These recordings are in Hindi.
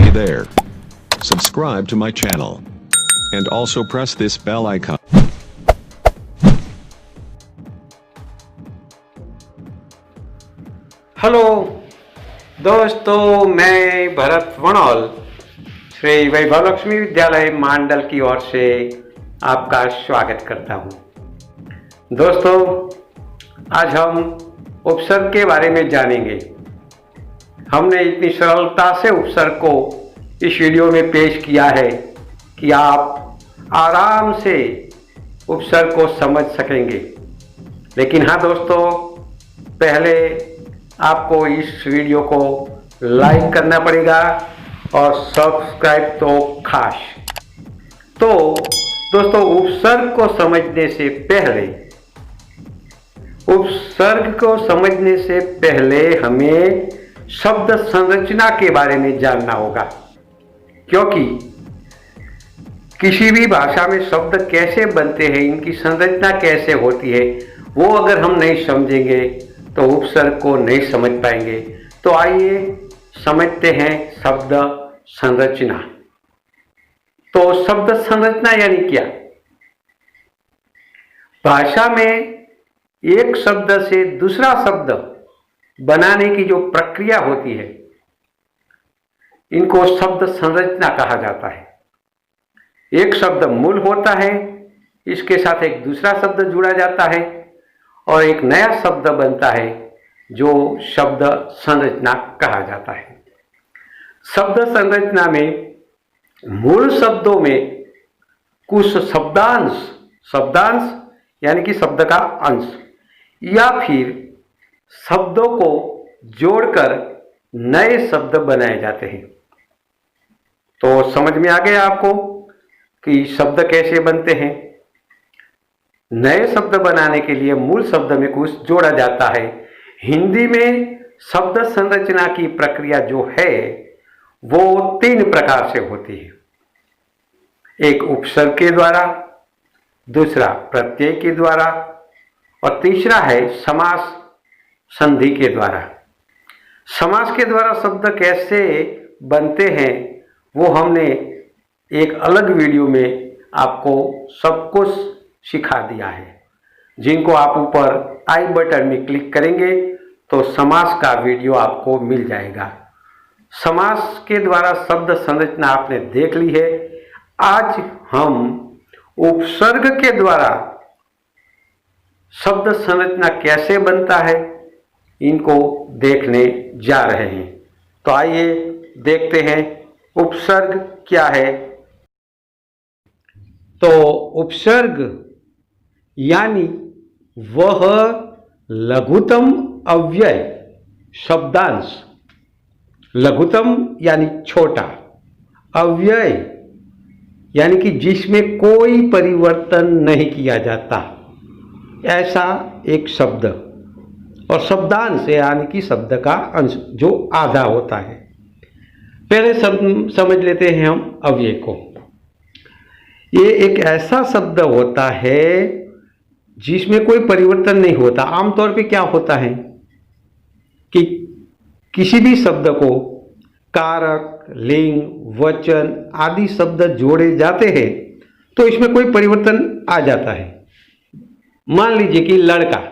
Hey there. Subscribe to my channel. And also press this bell icon. Hello दोस्तों, मैं भरत वणौल श्री वैभव लक्ष्मी विद्यालय मांडल की ओर से आपका स्वागत करता हूं। दोस्तों, आज हम उपसर्ग के बारे में जानेंगे। हमने इतनी सरलता से उपसर्ग को इस वीडियो में पेश किया है कि आप आराम से उपसर्ग को समझ सकेंगे। लेकिन हाँ दोस्तों, पहले आपको इस वीडियो को लाइक करना पड़ेगा और सब्सक्राइब तो खास। तो दोस्तों, उपसर्ग को समझने से पहले हमें शब्द संरचना के बारे में जानना होगा, क्योंकि किसी भी भाषा में शब्द कैसे बनते हैं, इनकी संरचना कैसे होती है, वो अगर हम नहीं समझेंगे तो उपसर्ग को नहीं समझ पाएंगे। तो आइए समझते हैं शब्द संरचना। तो शब्द संरचना यानी क्या? भाषा में एक शब्द से दूसरा शब्द बनाने की जो प्रक्रिया होती है, इनको शब्द संरचना कहा जाता है। एक शब्द मूल होता है, इसके साथ एक दूसरा शब्द जुड़ा जाता है और एक नया शब्द बनता है जो शब्द संरचना कहा जाता है। शब्द संरचना में मूल शब्दों में कुछ शब्दांश यानी कि शब्द का अंश या फिर शब्दों को जोड़कर नए शब्द बनाए जाते हैं। तो समझ में आ गया आपको कि शब्द कैसे बनते हैं। नए शब्द बनाने के लिए मूल शब्द में कुछ जोड़ा जाता है। हिंदी में शब्द संरचना की प्रक्रिया जो है वो 3 प्रकार से होती है। एक उपसर्ग के द्वारा, दूसरा प्रत्यय के द्वारा और तीसरा है समास संधि के द्वारा। समास के द्वारा शब्द कैसे बनते हैं वो हमने एक अलग वीडियो में आपको सब कुछ सिखा दिया है। जिनको आप ऊपर आई बटन में क्लिक करेंगे तो समास का वीडियो आपको मिल जाएगा। समास के द्वारा शब्द संरचना आपने देख ली है। आज हम उपसर्ग के द्वारा शब्द संरचना कैसे बनता है, इनको देखने जा रहे हैं। तो आइए देखते हैं उपसर्ग क्या है। तो उपसर्ग यानी वह लघुतम अव्यय शब्दांश, लघुतम यानी छोटा, अव्यय यानी कि जिसमें कोई परिवर्तन नहीं किया जाता, ऐसा एक शब्द, और शब्दांश यानी कि शब्द का अंश जो आधा होता है। पहले समझ लेते हैं हम अव्यय को। ये एक ऐसा शब्द होता है जिसमें कोई परिवर्तन नहीं होता। आमतौर पे क्या होता है कि किसी भी शब्द को कारक, लिंग, वचन आदि शब्द जोड़े जाते हैं तो इसमें कोई परिवर्तन आ जाता है। मान लीजिए कि लड़का,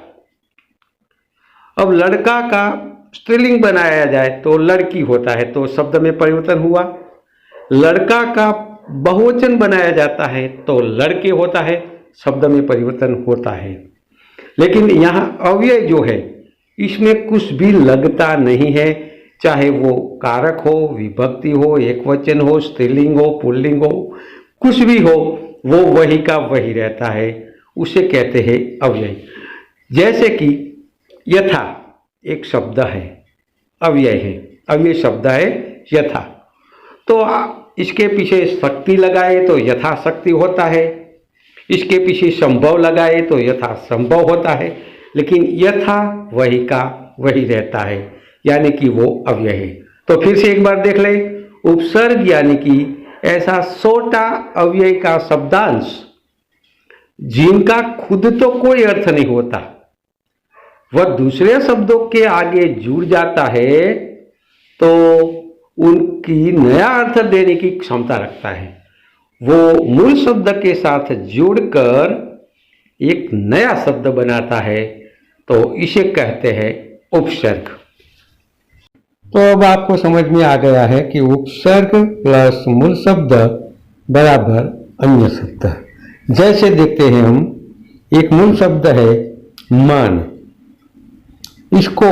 अब लड़का का स्त्रीलिंग बनाया जाए तो लड़की होता है, तो शब्द में परिवर्तन हुआ। लड़का का बहुवचन बनाया जाता है तो लड़के होता है, शब्द में परिवर्तन होता है। लेकिन यहाँ अव्यय जो है इसमें कुछ भी लगता नहीं है, चाहे वो कारक हो, विभक्ति हो, एकवचन हो, स्त्रीलिंग हो, पुल्लिंग हो, कुछ भी हो, वो वही का वही रहता है। उसे कहते हैं अव्यय। जैसे कि यथा एक शब्द है, अव्यय है, अव्यय शब्द है यथा। तो इसके पीछे शक्ति लगाए तो यथाशक्ति होता है, इसके पीछे संभव लगाए तो यथा संभव होता है। लेकिन यथा वही का वही रहता है, यानी कि वो अव्यय है। तो फिर से एक बार देख ले, उपसर्ग यानी कि ऐसा छोटा अव्यय का शब्दांश जिनका खुद तो कोई अर्थ नहीं होता, वह दूसरे शब्दों के आगे जुड़ जाता है, तो उनकी नया अर्थ देने की क्षमता रखता है। वो मूल शब्द के साथ जुड़कर एक नया शब्द बनाता है, तो इसे कहते हैं उपसर्ग। तो अब आपको समझ में आ गया है कि उपसर्ग प्लस मूल शब्द बराबर अन्य शब्द। जैसे देखते हैं हम, एक मूल शब्द है मान, इसको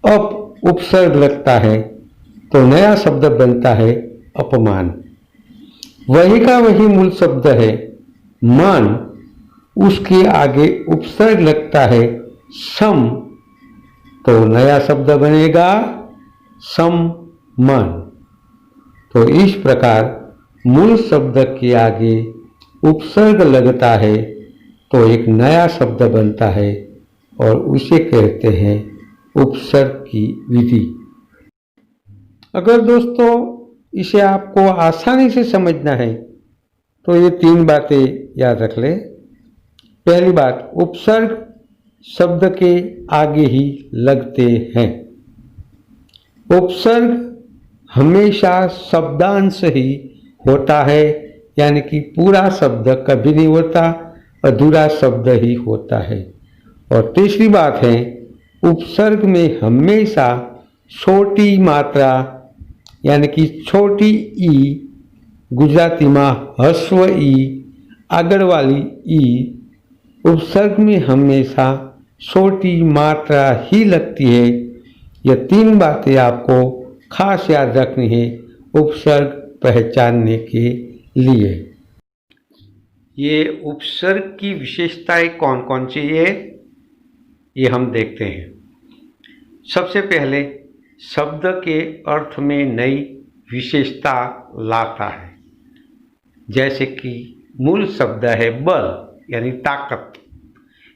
अप उपसर्ग लगता है तो नया शब्द बनता है अपमान। वही का वही मूल शब्द है मान, उसके आगे उपसर्ग लगता है सम, तो नया शब्द बनेगा सम्मान। तो इस प्रकार मूल शब्द के आगे उपसर्ग लगता है तो एक नया शब्द बनता है और उसे कहते हैं उपसर्ग की विधि। अगर दोस्तों इसे आपको आसानी से समझना है तो ये 3 बातें याद रख ले। पहली बात, उपसर्ग शब्द के आगे ही लगते हैं। उपसर्ग हमेशा शब्दांश ही होता है, यानी कि पूरा शब्द कभी नहीं होता, अधूरा शब्द ही होता है। और तीसरी बात है, उपसर्ग में हमेशा छोटी मात्रा यानी कि छोटी ई, गुजराती में ह्रस्व ई, आगळ वाली ई, उपसर्ग में हमेशा छोटी मात्रा ही लगती है। ये 3 बातें आपको खास याद रखनी है उपसर्ग पहचानने के लिए। ये उपसर्ग की विशेषताएं कौन कौन सी है, ये हम देखते हैं। सबसे पहले शब्द के अर्थ में नई विशेषता लाता है। जैसे कि मूल शब्द है बल यानी ताकत,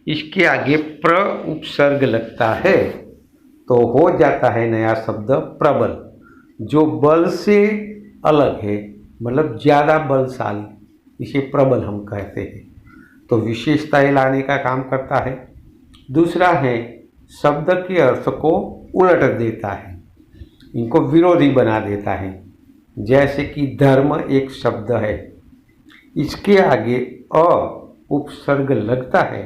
इसके आगे प्र उपसर्ग लगता है तो हो जाता है नया शब्द प्रबल, जो बल से अलग है, मतलब ज़्यादा बलशाली, इसे प्रबल हम कहते हैं। तो विशेषताएं लाने का काम करता है। दूसरा है शब्द के अर्थ को उलट देता है, इनको विरोधी बना देता है। जैसे कि धर्म एक शब्द है, इसके आगे अ उपसर्ग लगता है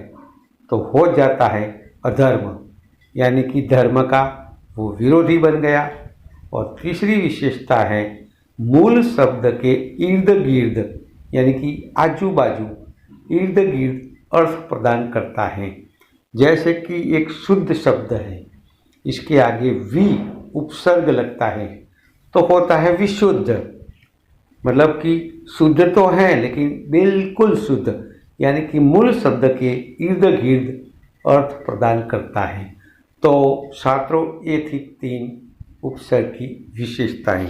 तो हो जाता है अधर्म, यानी कि धर्म का वो विरोधी बन गया। और तीसरी विशेषता है मूल शब्द के इर्द गिर्द यानी कि आजू बाजू इर्द गिर्द अर्थ प्रदान करता है। जैसे कि एक शुद्ध शब्द है, इसके आगे वि उपसर्ग लगता है तो होता है विशुद्ध, मतलब कि शुद्ध तो है लेकिन बिल्कुल शुद्ध, यानी कि मूल शब्द के इर्द गिर्द अर्थ प्रदान करता है। तो छात्रों, ये थी 3 उपसर्ग की विशेषताएं।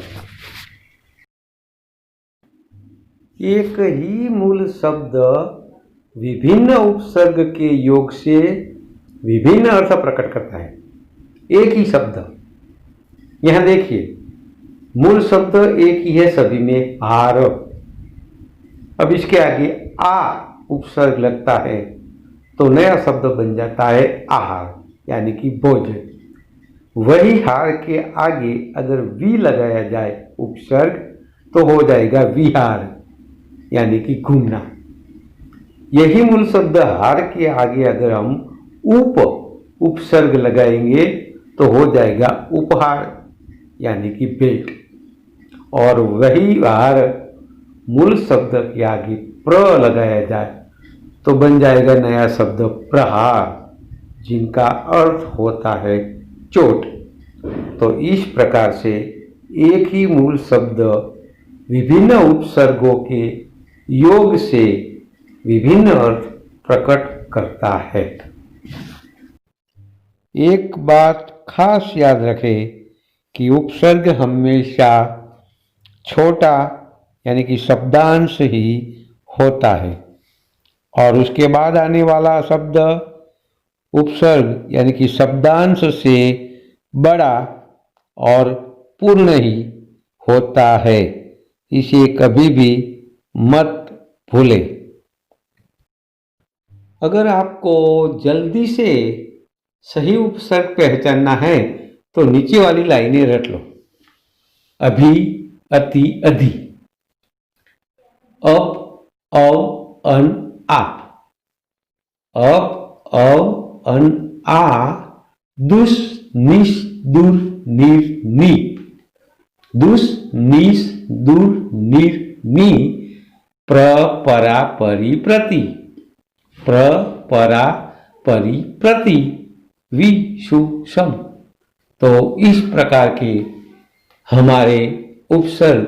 एक ही मूल शब्द विभिन्न उपसर्ग के योग से विभिन्न अर्थ प्रकट करता है। एक ही शब्द, यहां देखिए मूल शब्द एक ही है सभी में, हार। अब इसके आगे आ उपसर्ग लगता है तो नया शब्द बन जाता है आहार, यानी कि भोजन। वही हार के आगे अगर वी लगाया जाए उपसर्ग तो हो जाएगा विहार, यानी कि घूमना। यही मूल शब्द हार के आगे अगर हम उप उपसर्ग लगाएंगे तो हो जाएगा उपहार, यानी कि भेंट। और वही हार मूल शब्द के आगे प्र लगाया जाए तो बन जाएगा नया शब्द प्रहार, जिनका अर्थ होता है चोट। तो इस प्रकार से एक ही मूल शब्द विभिन्न उपसर्गों के योग से विभिन्न अर्थ प्रकट करता है। एक बात खास याद रखें कि उपसर्ग हमेशा छोटा यानी कि शब्दांश ही होता है और उसके बाद आने वाला शब्द उपसर्ग यानी कि शब्दांश से बड़ा और पूर्ण ही होता है। इसे कभी भी मत भूलें। अगर आपको जल्दी से सही उपसर्ग पहचानना है तो नीचे वाली लाइनें रट लो। अभी, अति, अधि। अप, अव, अन, आ। अप, अव, अन, आ। दुस, निस, दुर, निर, नी। दुस, निस, दुर, निर, नी। प्र, परा, परि, प्रति। प्र, परा, परि, प्रति। वि, शु, सम। तो इस प्रकार के हमारे उपसर्ग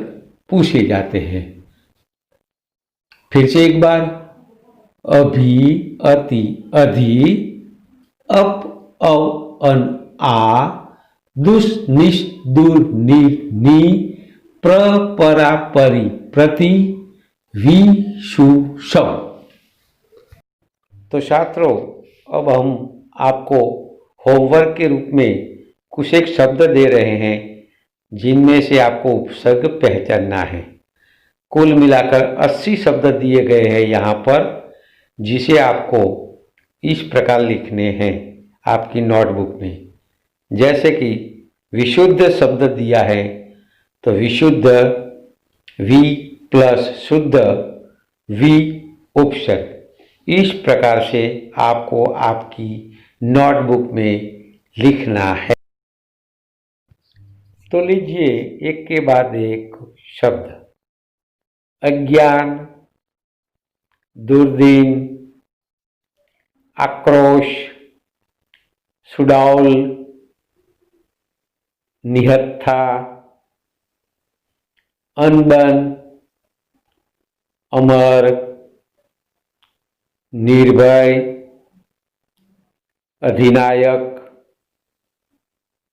पूछे जाते हैं। फिर से एक बार, अभी, अति, अधि। अप, अव, अन, आ। दुस, निस, दुर, निर, नी। प्र, परा, परि, प्रति। वि, शु, सम। तो छात्रों, अब हम आपको होमवर्क के रूप में कुछ एक शब्द दे रहे हैं जिनमें से आपको उपसर्ग पहचानना है। कुल मिलाकर 80 शब्द दिए गए हैं यहाँ पर, जिसे आपको इस प्रकार लिखने हैं आपकी नोटबुक में। जैसे कि विशुद्ध शब्द दिया है तो विशुद्ध, वि प्लस शुद्ध, वि उपसर्ग। इस प्रकार से आपको आपकी नोटबुक में लिखना है। तो लीजिए एक के बाद एक शब्द। अज्ञान, दुर्दिन, आक्रोश, सुडौल, निहत्था, अनबन, अमर, निर्भय, अधिनायक,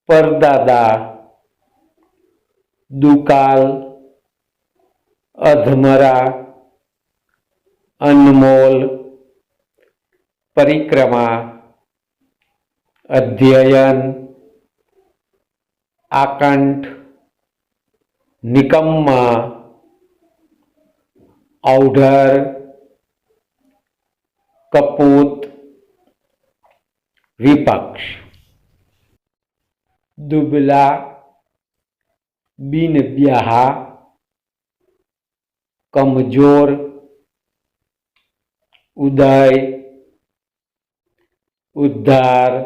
परदादा, दुकाल, अधमरा, अनमोल, परिक्रमा, अध्ययन, आकंठ, निकम्मा, औढर, कपूत, विपक्ष। दुबला, बिन ब्याहा, कमजोर, उदय, उद्धार,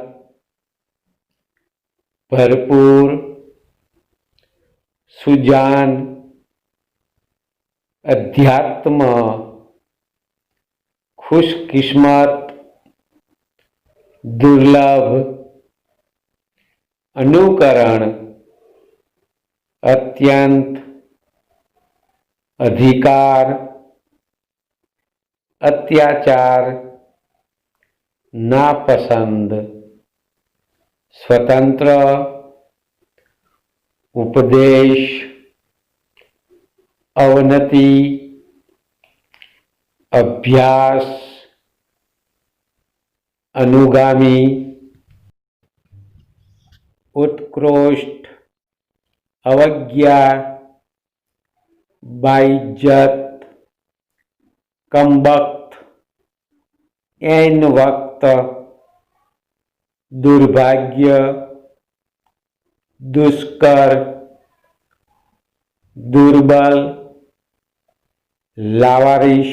भरपूर, सुजान, अध्यात्म, खुशकिस्मत, दुर्लभ, अनुकरण, अत्यंत, अधिकार, अत्याचार, नापसंद, स्वतंत्र, उपदेश, अवनति, अभ्यास, अनुगामी, उत्कृष्ट, अवज्ञा, बाइज्जत, कमबख्त, ऐन वक्त, दुर्भाग्य, दुष्कर, दुर्बल, लावारिश,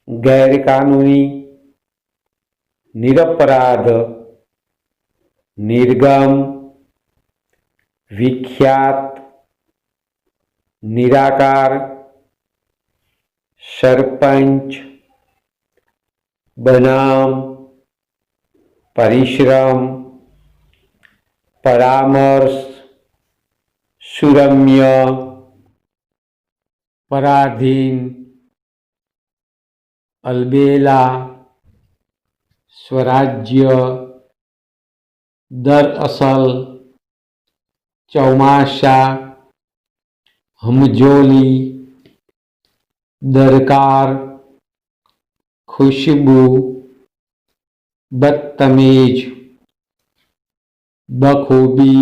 गैरकानूनी, निरपराध, निर्गम, विख्यात, निराकार, सरपंच, बनाम, परिश्रम, परामर्श, सुरम्य, पराधीन, अलबेला, स्वराज्य, दरअसल, चौमासा, हमजोली, दरकार, खुशबू, बदतमीज, बखूबी,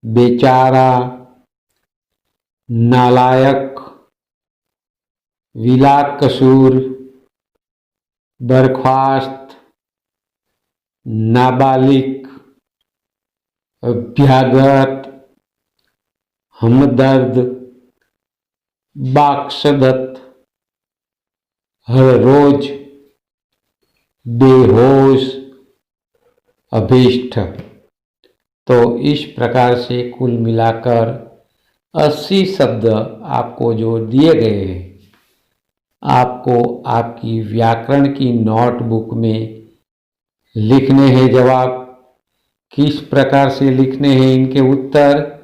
बेचारा, नालायक, विलाकसूर, बर्खास्त, नाबालिग, अभ्यागत, हमदर्द, बाक्सदत, हर रोज, बेहोश, अभीष्ट। तो इस प्रकार से कुल मिलाकर 80 शब्द आपको जो दिए गए हैं, आपको आपकी व्याकरण की नोटबुक में लिखने हैं। जवाब किस प्रकार से लिखने हैं, इनके उत्तर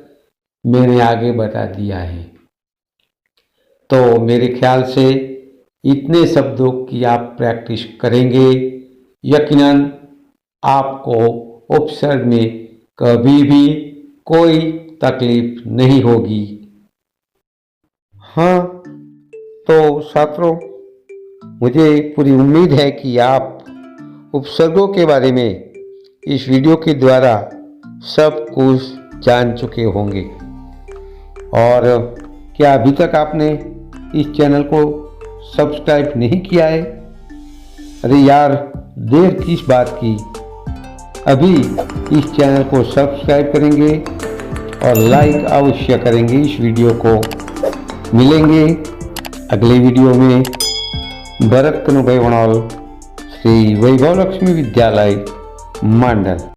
मैंने आगे बता दिया है। तो मेरे ख्याल से इतने शब्दों की आप प्रैक्टिस करेंगे, यकीनन आपको उपसर्ग में कभी भी कोई तकलीफ नहीं होगी। हाँ, तो छात्रों, मुझे पूरी उम्मीद है कि आप उपसर्गों के बारे में इस वीडियो के द्वारा सब कुछ जान चुके होंगे। और क्या अभी तक आपने इस चैनल को सब्सक्राइब नहीं किया है? अरे यार, देर किस बात की, अभी इस चैनल को सब्सक्राइब करेंगे और लाइक अवश्य करेंगे इस वीडियो को। मिलेंगे अगले वीडियो में। भरत कनुभाई वणोल, श्री वैभव लक्ष्मी विद्यालय, मांडल।